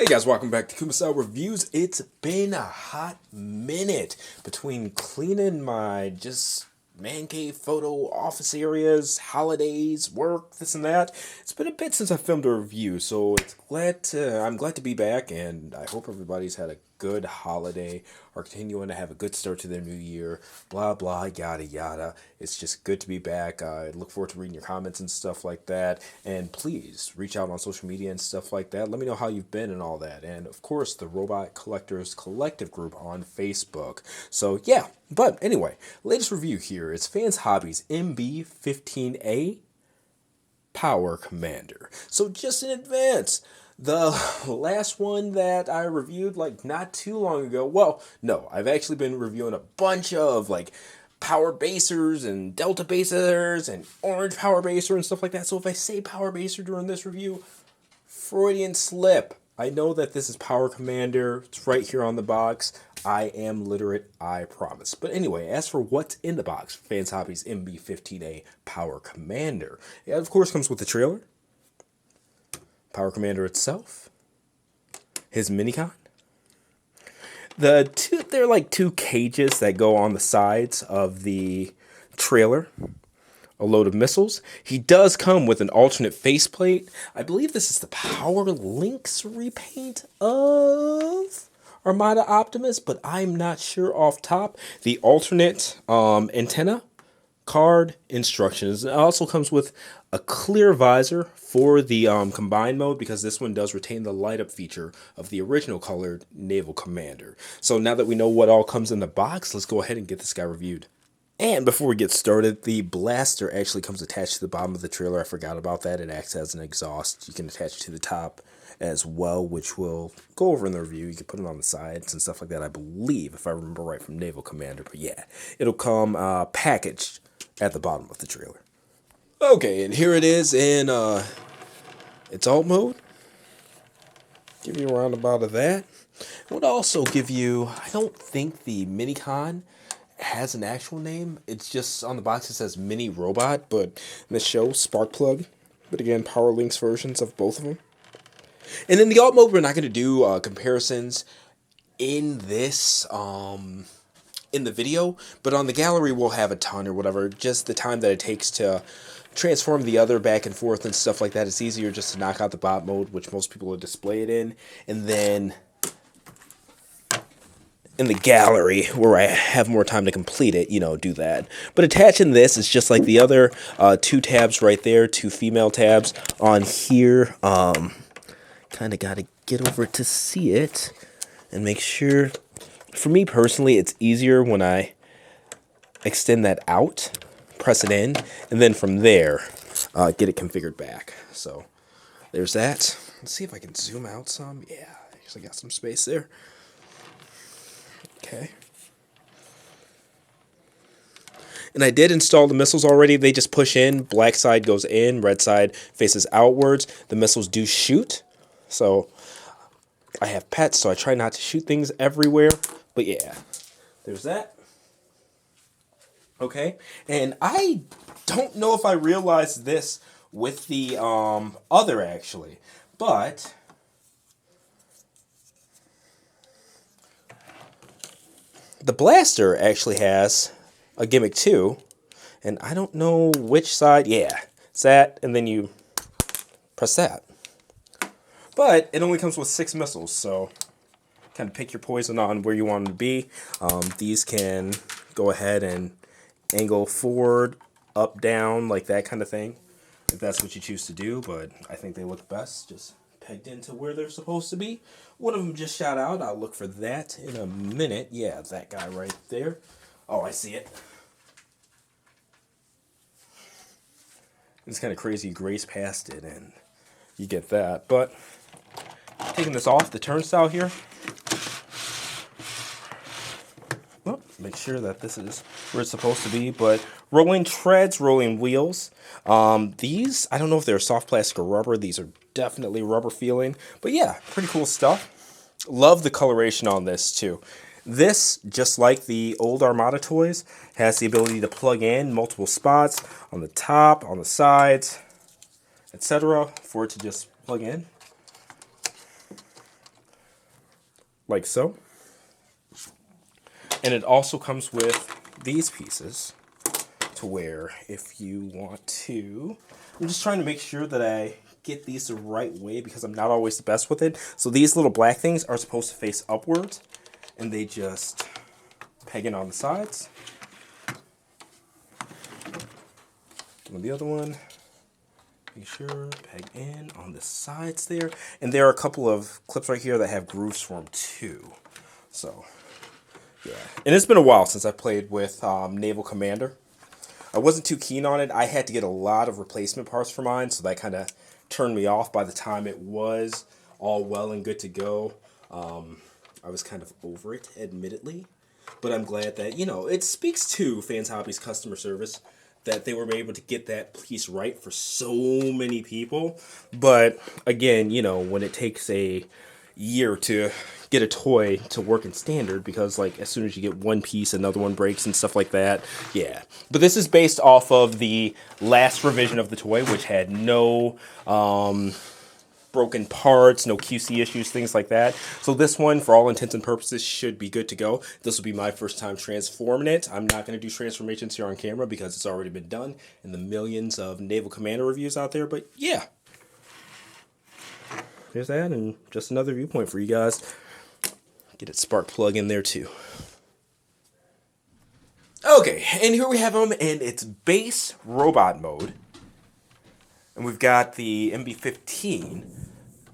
Hey guys, welcome back to Kuma Reviews. It's been a hot minute between cleaning my man cave photo office areas, holidays, work, this and that. It's been a bit since I filmed a review, so I'm glad to be back, and I hope everybody's had a good holiday or continuing to have a good start to their new year. Blah blah yada yada. It's just good to be back. I look forward to reading your comments and stuff like that. And please reach out on social media and stuff like that. Let me know how you've been and all that. And of course, the Robot Collectors Collective group on Facebook. So yeah. But anyway, latest review here. It's Fans Hobbies MB-15A Power Commander. So just in advance, the last one that I reviewed like not too long ago, well, no, I've actually been reviewing a bunch of like power basers and delta basers and orange power baser and stuff like that. So if I say power baser during this review, Freudian slip. I know that this is Power Commander. It's right here on the box. I am literate, I promise. But anyway, as for what's in the box, Fans Hobbies MB-15A Power Commander. It of course comes with the trailer, Power Commander itself, his minicon. They're like two cages that go on the sides of the trailer. A load of missiles. He does come with an alternate faceplate. I believe this is the Power Links repaint of Armada Optimus, but I'm not sure off top. The alternate antenna, card, instructions. It also comes with a clear visor for the combined mode, because this one does retain the light up feature of the original colored Naval Commander. So now that we know what all comes in the box, let's go ahead and get this guy reviewed. And before we get started, the blaster actually comes attached to the bottom of the trailer. I forgot about that. It acts as an exhaust. You can attach it to the top as well, which we'll go over in the review. You can put it on the sides and stuff like that, I believe, if I remember right from Naval Commander. But yeah, it'll come packaged at the bottom of the trailer. Okay, and here it is in its alt mode. Give you a roundabout of that. It would also give you, I don't think the Minicon has an actual name. It's just on the box it says Mini Robot, but in the show, Sparkplug. But again, Power Links versions of both of them. And in the alt mode, we're not going to do comparisons in this in the video, but on the gallery we'll have a ton or whatever. Just the time that it takes to transform the other back and forth and stuff like that. It's easier just to knock out the bot mode, which most people will display it in, and then in the gallery where I have more time to complete it, do that. But attaching this is just like the other two tabs right there, two female tabs on here. Kind of got to get over to see it and make sure. For me personally, it's easier when I extend that out, press it in, and then from there, get it configured back. So there's that. Let's see if I can zoom out some. Yeah, I actually got some space there. Okay. And I did install the missiles already. They just push in. Black side goes in. Red side faces outwards. The missiles do shoot. So I have pets, so I try not to shoot things everywhere. But yeah, there's that. Okay. And I don't know if I realized this with the other, actually. But the blaster actually has a gimmick too, and I don't know which side. Yeah, it's that, and then you press that. But it only comes with 6 missiles, so kind of pick your poison on where you want them to be. These can go ahead and angle forward, up, down, like that kind of thing, if that's what you choose to do. But I think they look best just pegged into where they're supposed to be. One of them just shot out. I'll look for that in a minute. Yeah, that guy right there. Oh, I see it. It's kind of crazy. You graze past it and you get that. But taking this off the turnstile here. Well, make sure that this is where it's supposed to be. But rolling treads, rolling wheels. These, I don't know if they're soft plastic or rubber. These are definitely rubber feeling. But yeah, pretty cool stuff. Love the coloration on this too. This, just like the old Armada toys, has the ability to plug in multiple spots on the top, on the sides, etc. for it to just plug in. like so. And it also comes with these pieces to where if you want to, I'm just trying to make sure that I get these the right way because I'm not always the best with it. So these little black things are supposed to face upwards and they just peg in on the sides. And the other one, make sure peg in on the sides there. And there are a couple of clips right here that have grooves for them too. So yeah, and it's been a while since I played with Naval Commander. I wasn't too keen on it. I had to get a lot of replacement parts for mine, so that kind of turned me off by the time it was all well and good to go. I was kind of over it, admittedly. But I'm glad that, you know, it speaks to Fans Hobbies customer service that they were able to get that piece right for so many people. But again, you know, when it takes a year to get a toy to work in standard, because like as soon as you get one piece another one breaks and stuff like that, yeah. But this is based off of the last revision of the toy, which had no broken parts, no QC issues, things like that. So this one, for all intents and purposes, should be good to go. This will be my first time transforming it. I'm not going to do transformations here on camera because it's already been done in the millions of Naval Commander reviews out there. But yeah, there's that, and just another viewpoint for you guys. Get its spark plug in there too. Okay, and here we have them in its base robot mode. And we've got the MB-15,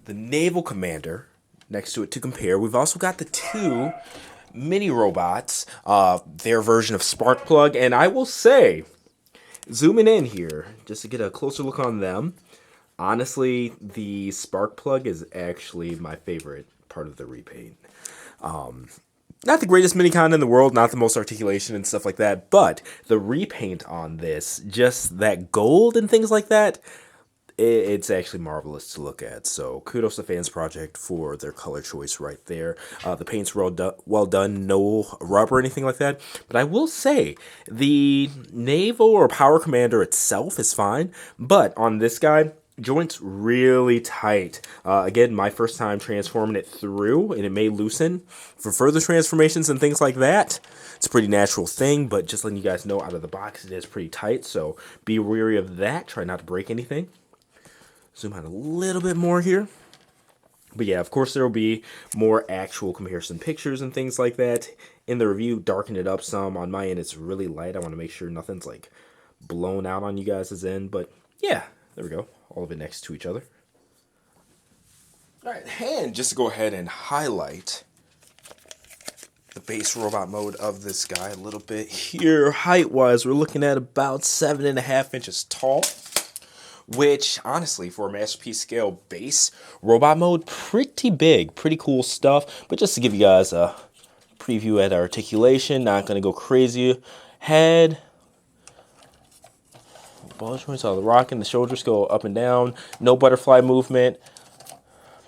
the Naval Commander, next to it to compare. We've also got the two mini robots, their version of Sparkplug. And I will say, zooming in here, just to get a closer look on them, honestly, the Sparkplug is actually my favorite part of the repaint. Not the greatest minicon in the world, not the most articulation and stuff like that, but the repaint on this, just that gold and things like that, it's actually marvelous to look at. So kudos to Fans Project for their color choice right there. The paint's well done, no rub or anything like that. But I will say, the Naval or Power Commander itself is fine, but on this guy, joints really tight. Again, my first time transforming it through, and it may loosen for further transformations and things like that. It's a pretty natural thing, but just letting you guys know out of the box, it is pretty tight, so be wary of that. Try not to break anything. Zoom out a little bit more here. But yeah, of course there will be more actual comparison pictures and things like that in the review. Darken it up some. On my end, it's really light. I want to make sure nothing's like blown out on you guys' end. But yeah, there we go. All of it next to each other. All right, and just to go ahead and highlight the base robot mode of this guy a little bit here. Height-wise, we're looking at about 7.5 inches tall, which honestly, for a Masterpiece scale base robot mode, pretty big, pretty cool stuff. But just to give you guys a preview at Articulation, not going to go crazy. Head, ball joints are the rocking, the shoulders go up and down, no butterfly movement,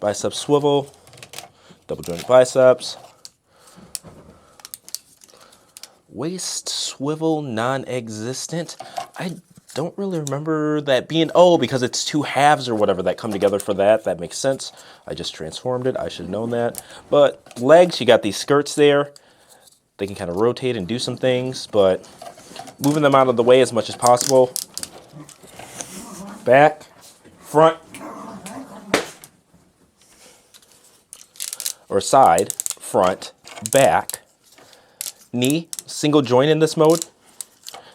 bicep swivel, double jointed biceps, waist swivel non-existent. I don't really remember that being, oh, because it's two halves or whatever that come together for that. That makes sense. I just transformed it. I should have known that. But legs, you got these skirts there. They can kind of rotate and do some things, but moving them out of the way as much as possible. Back, front, or side, front, back. Knee, single joint in this mode.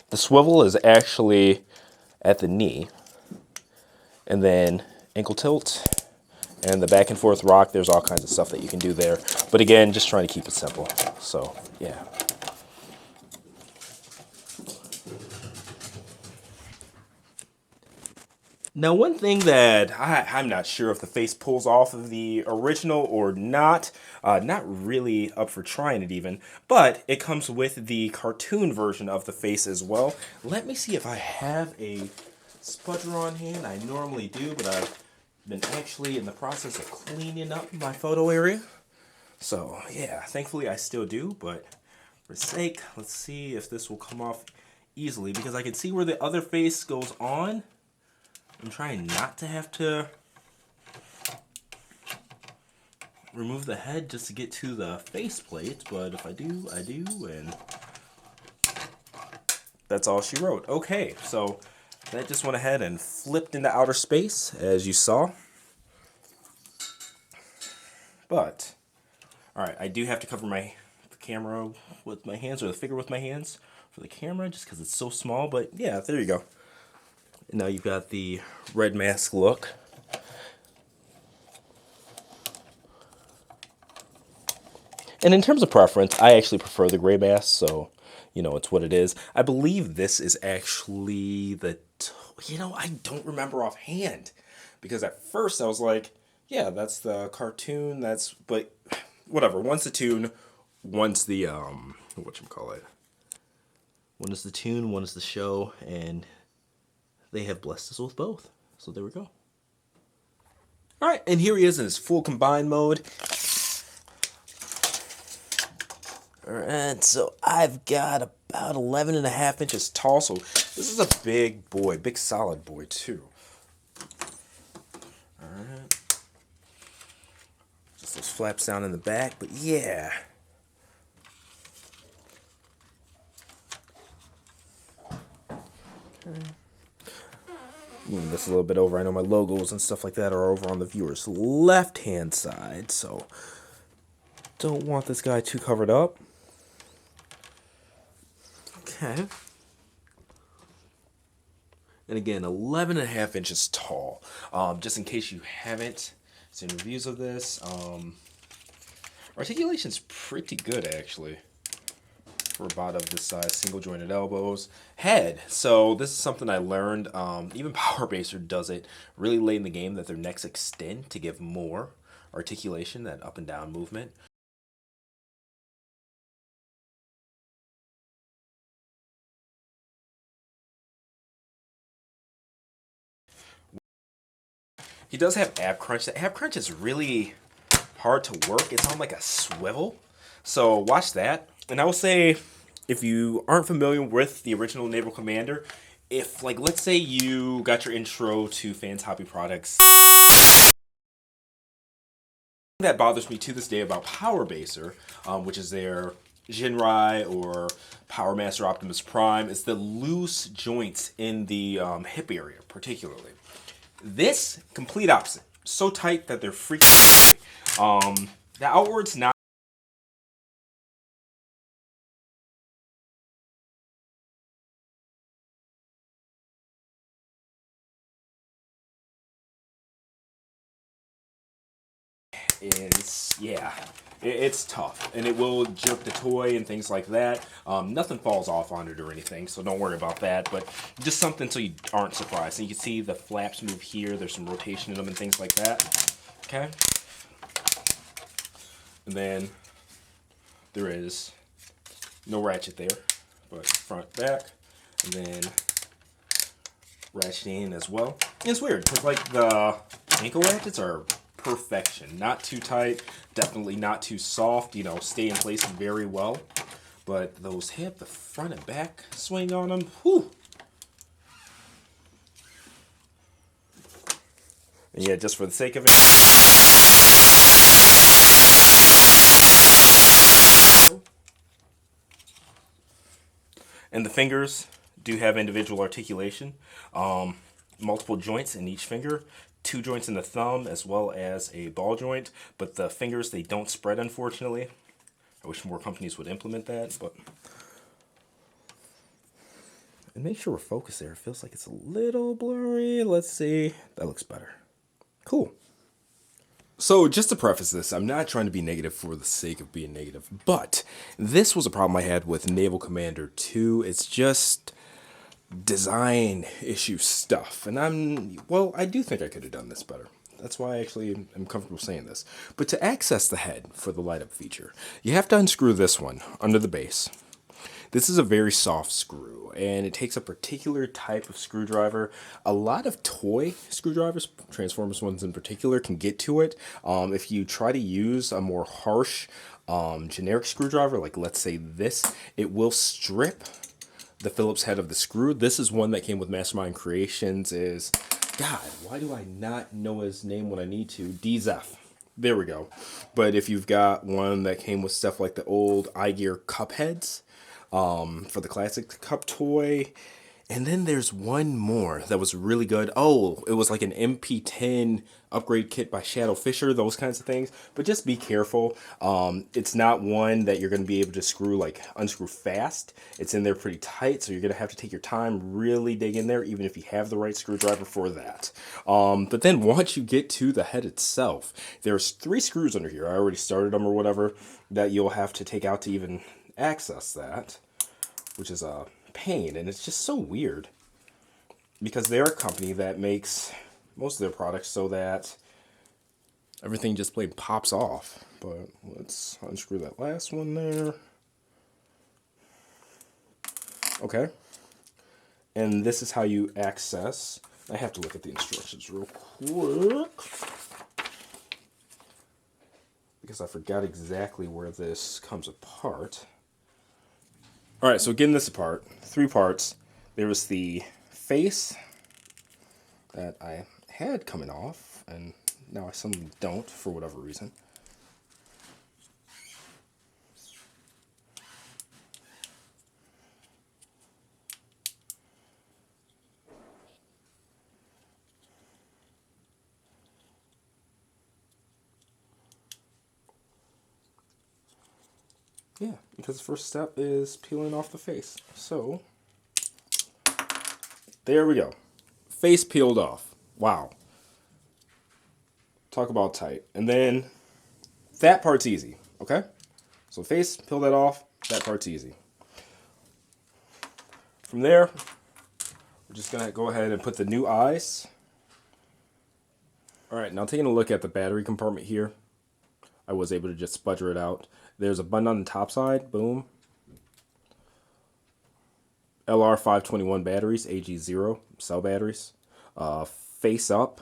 The swivel is actually at the knee, and then ankle tilt and the back and forth rock. There's all kinds of stuff that you can do there, but again, just trying to keep it simple. So yeah, now one thing that I'm not sure if the face pulls off of the original or not, not really up for trying it even, but it comes with the cartoon version of the face as well. Let me see if I have a spudger on hand. I normally do, but I've been actually in the process of cleaning up my photo area. So yeah, thankfully I still do, but for sake, let's see if this will come off easily, because I can see where the other face goes on. I'm trying not to have to remove the head just to get to the faceplate, but if I do, I do, and that's all she wrote. Okay, so that just went ahead and flipped into outer space, as you saw. But, alright, I do have to cover the camera with my hands, or the figure with my hands, for the camera, just because it's so small, but yeah, there you go. And now you've got the red mask look. And in terms of preference, I actually prefer the gray mask, so, you know, it's what it is. I believe this is actually the, I don't remember offhand. Because at first I was like, yeah, that's the cartoon, but whatever. One's the tune, one's the, whatchamacallit. One is the tune, one is the show, and they have blessed us with both. So there we go. Alright, and here he is in his full combined mode. Alright, so I've got about 11.5 inches tall, so this is a big boy, big solid boy too. Alright. Just those flaps down in the back, but yeah. Okay. Move this a little bit over. I know my logos and stuff like that are over on the viewer's left-hand side, so don't want this guy too covered up. Okay. And again, 11.5 inches tall. Just in case you haven't seen reviews of this, articulation's pretty good actually for a bot of this size. Single jointed elbows, head. So this is something I learned. Even Power Baser does it really late in the game, that their necks extend to give more articulation, that up and down movement. He does have ab crunch. The ab crunch is really hard to work. It's on like a swivel. So watch that. And I will say, if you aren't familiar with the original Naval Commander, if, like, let's say you got your intro to Fans Hobby Products, that bothers me to this day about Power Baser, which is their Jinrai or Power Master Optimus Prime, is the loose joints in the hip area, particularly. This, complete opposite. So tight that they're freaking. The outward's not. It's tough, and it will jerk the toy and things like that. Nothing falls off on it or anything, so don't worry about that, but just something so you aren't surprised. And you can see the flaps move here, there's some rotation in them and things like that. Okay? And then there is no ratchet there, but front, back, and then ratcheting as well. And it's weird, because like the ankle ratchets are perfection. Not too tight, definitely not too soft, stay in place very well. But those hip, the front and back swing on them, whew. And yeah, just for the sake of it. And the fingers do have individual articulation. Multiple joints in each finger. 2 joints in the thumb as well as a ball joint, but the fingers, they don't spread, unfortunately. I wish more companies would implement that, but and make sure we're focused there. It feels like it's a little blurry. Let's see. That looks better. Cool. So just to preface this, I'm not trying to be negative for the sake of being negative, but this was a problem I had with Naval Commander 2. It's just design issue stuff, and I do think I could have done this better. That's why I actually am comfortable saying this. But to access the head for the light up feature, you have to unscrew this one under the base. This is a very soft screw, and it takes a particular type of screwdriver. A lot of toy screwdrivers, Transformers ones in particular, can get to it. If you try to use a more harsh generic screwdriver, like let's say this, it will strip the Phillips head of the screw. This is one that came with Mastermind Creations. God, why do I not know his name when I need to? DZF. There we go. But if you've got one that came with stuff like the old iGear cup heads, for the classic cup toy. And then there's one more that was really good. Oh, it was like an MP10 upgrade kit by Shadow Fisher, those kinds of things. But just be careful. It's not one that you're going to be able to unscrew fast. It's in there pretty tight, so you're going to have to take your time, really dig in there, even if you have the right screwdriver for that. But then once you get to the head itself, there's 3 screws under here. I already started them or whatever, that you'll have to take out to even access that, which is a pain. And it's just so weird because they're a company that makes most of their products so that everything just plain pops off. But let's unscrew that last one there. Okay. And this is how you access. I have to look at the instructions real quick because I forgot exactly where this comes apart. All right, so getting this apart, 3 parts. There was the face that I had coming off, and now I suddenly don't for whatever reason. Yeah, because the first step is peeling off the face. So, there we go. Face peeled off. Wow. Talk about tight. And then, that part's easy, okay? So face, peel that off, that part's easy. From there, we're just gonna go ahead and put the new eyes. All right, now taking a look at the battery compartment here, I was able to just spudger it out. There's a button on the top side, boom. LR521 batteries, AG0 cell batteries. Face up,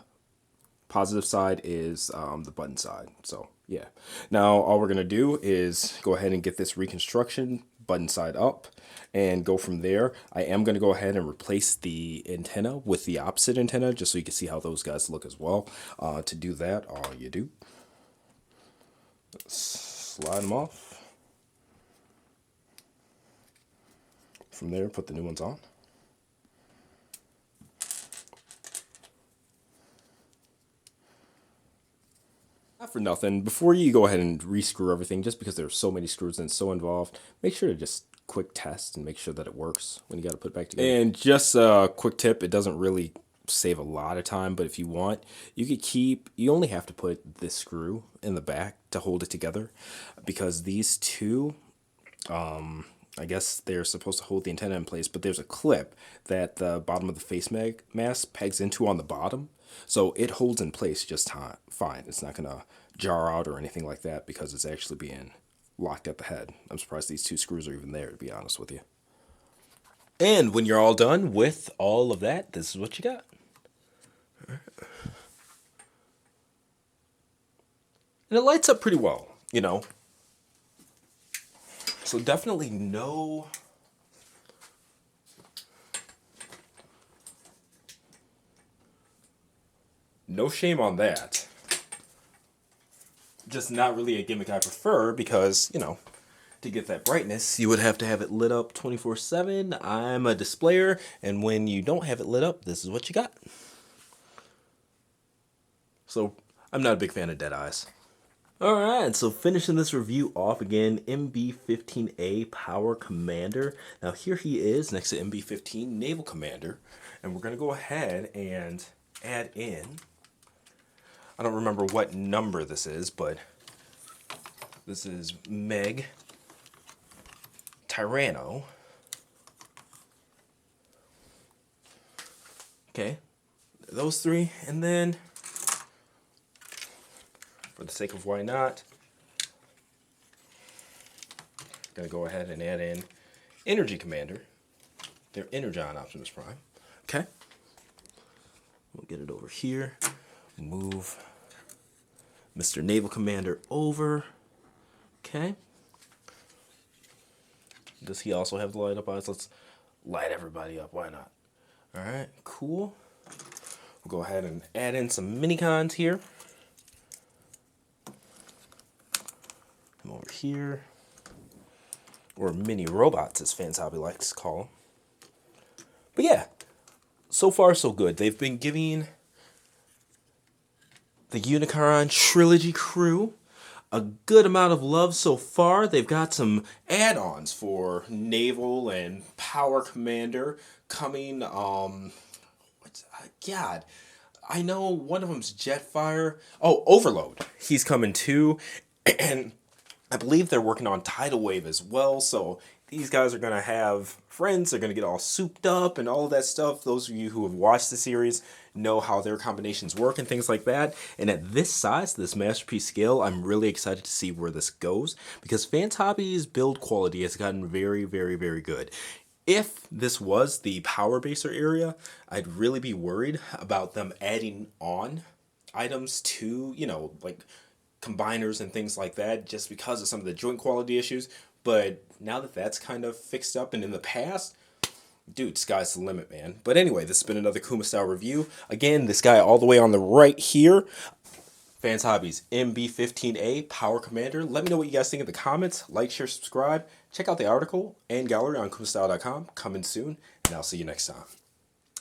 positive side is the button side. So yeah. Now all we're gonna do is go ahead and get this reconstruction button side up and go from there. I am gonna go ahead and replace the antenna with the opposite antenna just so you can see how those guys look as well. To do that, all you do, slide them off. From there, put the new ones on. Not for nothing, before you go ahead and re-screw everything, just because there's so many screws and it's so involved, make sure to just quick test and make sure that it works when you got to put it back together. And just a quick tip, it doesn't really save a lot of time, but if you want, you only have to put this screw in the back to hold it together, because these two, I guess they're supposed to hold the antenna in place, but there's a clip that the bottom of the face mask pegs into on the bottom, so it holds in place just fine. It's not going to jar out or anything like that because it's actually being locked at the head. I'm surprised these 2 screws are even there, to be honest with you. And when you're all done with all of that, this is what you got. And it lights up pretty well, you know. So definitely no shame on that. Just not really a gimmick I prefer because, you know, to get that brightness, you would have to have it lit up 24/7. I'm a displayer, and when you don't have it lit up, this is what you got. So I'm not a big fan of dead eyes. Alright, so finishing this review off again, MB-15A Power Commander. Now here he is next to MB-15 Naval Commander, and we're going to go ahead and add in, I don't remember what number this is, but this is Meg Tyranno. Okay, those 3, and then for the sake of why not, I'm going to go ahead and add in Energy Commander. They're Energon Optimus Prime. Okay. We'll get it over here. Move Mr. Naval Commander over. Okay. Does he also have the light up eyes? Let's light everybody up. Why not? Alright, cool. We'll go ahead and add in some Minicons here. Come over here. Or mini robots, as Fans Hobby likes to call them. But yeah, so far so good. They've been giving the Unicron Trilogy crew a good amount of love so far. They've got some add-ons for Naval and Power Commander coming. God, I know one of them's Jetfire. Oh, Overload. He's coming too, and I believe they're working on Tidal Wave as well. So these guys are gonna have friends. They're gonna get all souped up and all of that stuff. Those of you who have watched the series know how their combinations work and things like that. And at this size, this masterpiece scale, I'm really excited to see where this goes, because Fans Hobby's build quality has gotten very, very, very good. If this was the Power Baser area, I'd really be worried about them adding on items to, you know, like combiners and things like that, just because of some of the joint quality issues. But now that that's kind of fixed up and in the past, dude, sky's the limit, man. But anyway, this has been another Kuma style review. Again, this guy all the way on the right here, Fans Hobby's MB-15A Power Commander. Let me know what you guys think in the comments. Like, share, subscribe. Check out the article and gallery on kumastyle.com. Coming soon, and I'll see you next time.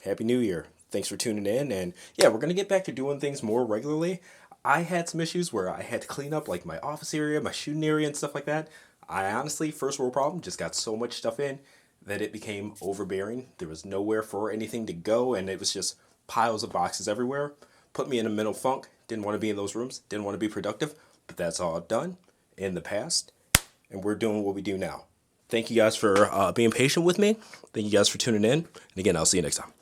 Happy New Year. Thanks for tuning in. And yeah, we're going to get back to doing things more regularly. I had some issues where I had to clean up like my office area, my shooting area, and stuff like that. I honestly, first world problem, just got so much stuff in that it became overbearing. There was nowhere for anything to go, and it was just piles of boxes everywhere. Put me in a mental funk. Didn't want to be in those rooms. Didn't want to be productive. But that's all done in the past, and we're doing what we do now. Thank you guys for being patient with me. Thank you guys for tuning in. And again, I'll see you next time.